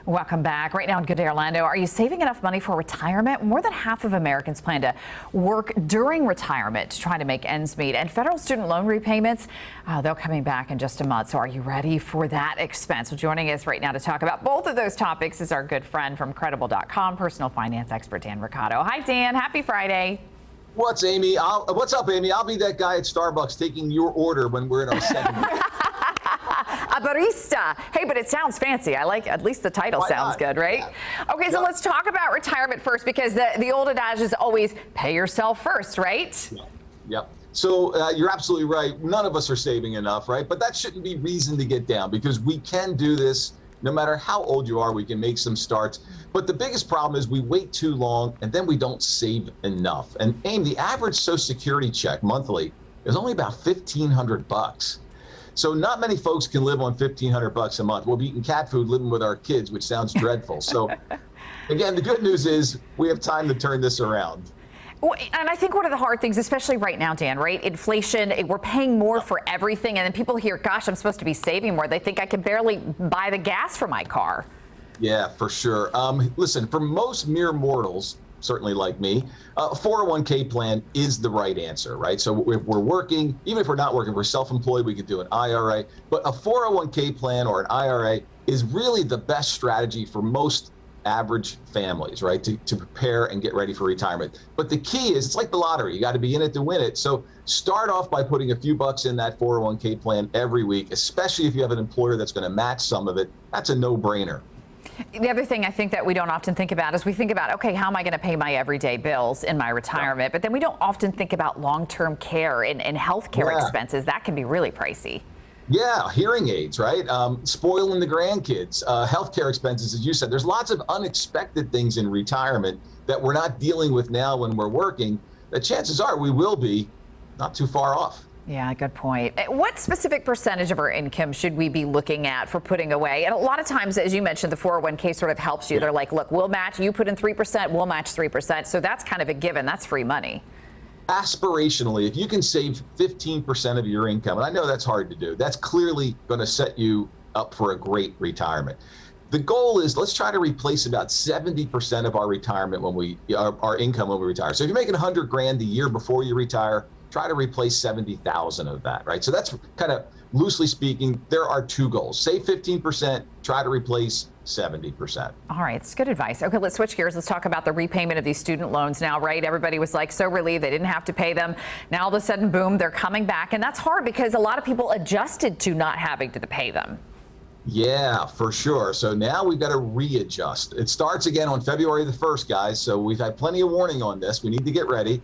Welcome back. Right now in Good Day Orlando, are you saving enough money for retirement? More than half of Americans plan to work during retirement to try to make ends meet. And federal student loan repayments, they're coming back in just a month. So are you ready for that expense? Well, joining us right now to talk about both of those topics is our good friend from Credible.com, personal finance expert Dan Roccato. Hi, Dan. Happy Friday. What's Amy? What's up, Amy? I'll be that guy at Starbucks taking your order when we're in our segment. A barista. Hey, but it sounds fancy. I like, at least the title sounds good, right? Yeah. Okay, so let's talk about retirement first, because the old adage is always pay yourself first, right? Yep. So you're absolutely right. None of us are saving enough, right? But that shouldn't be reason to get down, because we can do this. No matter how old you are, we can make some starts. But the biggest problem is we wait too long and then we don't save enough. And Amy, the average Social Security check monthly is only about $1,500. So not many folks can live on $1,500 a month. We'll be eating cat food, living with our kids, which sounds dreadful. So again, the good news is we have time to turn this around. Well, and I think one of the hard things, especially right now, Dan, right? Inflation, we're paying more for everything. And then people hear, gosh, I'm supposed to be saving more. They think I can barely buy the gas for my car. Yeah, for sure. Listen, for most mere mortals, certainly like me, a 401k plan is the right answer, right? So if we're working, even if we're not working, we're self-employed, we could do an IRA, but a 401k plan or an IRA is really the best strategy for most average families, right? To prepare and get ready for retirement. But the key is, it's like the lottery. You got to be in it to win it. So start off by putting a few bucks in that 401k plan every week, especially if you have an employer that's going to match some of it. That's a no-brainer. The other thing I think that we don't often think about is we think about, okay, how am I going to pay my everyday bills in my retirement? But then we don't often think about long-term care and health care expenses. That can be really pricey. Yeah, hearing aids, right? Spoiling the grandkids, healthcare expenses, as you said. There's lots of unexpected things in retirement that we're not dealing with now when we're working, that chances are we will be not too far off. Yeah, good point. What specific percentage of our income should we be looking at for putting away? And a lot of times, as you mentioned, the 401k sort of helps you. They're like, look, we'll match, you put in 3%, we'll match 3%. So that's kind of a given. That's free money. Aspirationally, if you can save 15% of your income, and I know that's hard to do, that's clearly going to set you up for a great retirement. The goal is, let's try to replace about 70% of our retirement our income when we retire. So if you're making 100 grand a year before you retire, try to replace 70,000 of that, right? So that's kind of loosely speaking, there are two goals. Save 15%, try to replace 70%. All right, it's good advice. Okay, let's switch gears. Let's talk about the repayment of these student loans now, right? Everybody was like so relieved they didn't have to pay them. Now all of a sudden, boom, they're coming back. And that's hard because a lot of people adjusted to not having to pay them. Yeah, for sure. So now we've got to readjust. It starts again on February the 1st, guys. So we've had plenty of warning on this. We need to get ready.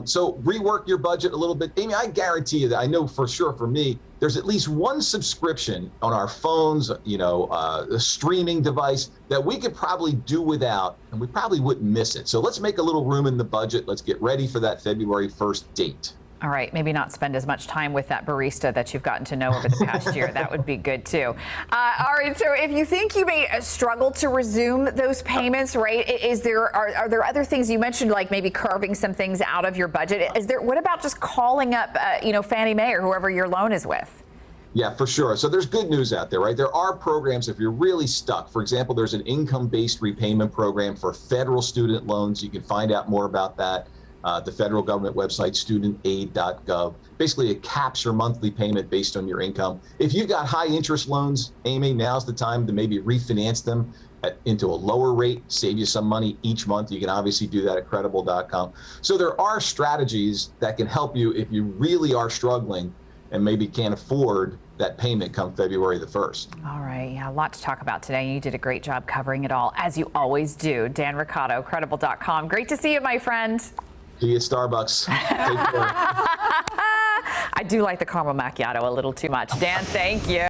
So rework your budget a little bit. Amy, I guarantee you that I know for sure for me, there's at least one subscription on our phones, a streaming device that we could probably do without, and we probably wouldn't miss it. So let's make a little room in the budget. Let's get ready for that February 1st date. All right, maybe not spend as much time with that barista that you've gotten to know over the past year. That would be good too. All right, so if you think you may struggle to resume those payments, right? Are there other things you mentioned, like maybe carving some things out of your budget? What about just calling up, Fannie Mae or whoever your loan is with? Yeah, for sure. So there's good news out there, right? There are programs if you're really stuck. For example, there's an income-based repayment program for federal student loans. You can find out more about that. The federal government website, studentaid.gov. Basically, it caps your monthly payment based on your income. If you've got high interest loans, Amy, now's the time to maybe refinance them into a lower rate, save you some money each month. You can obviously do that at Credible.com. So there are strategies that can help you if you really are struggling and maybe can't afford that payment come February the 1st. All right, yeah, a lot to talk about today. You did a great job covering it all, as you always do. Dan Roccato, Credible.com. Great to see you, my friend. See you at Starbucks. Take care. I do like the caramel macchiato a little too much. Dan, thank you.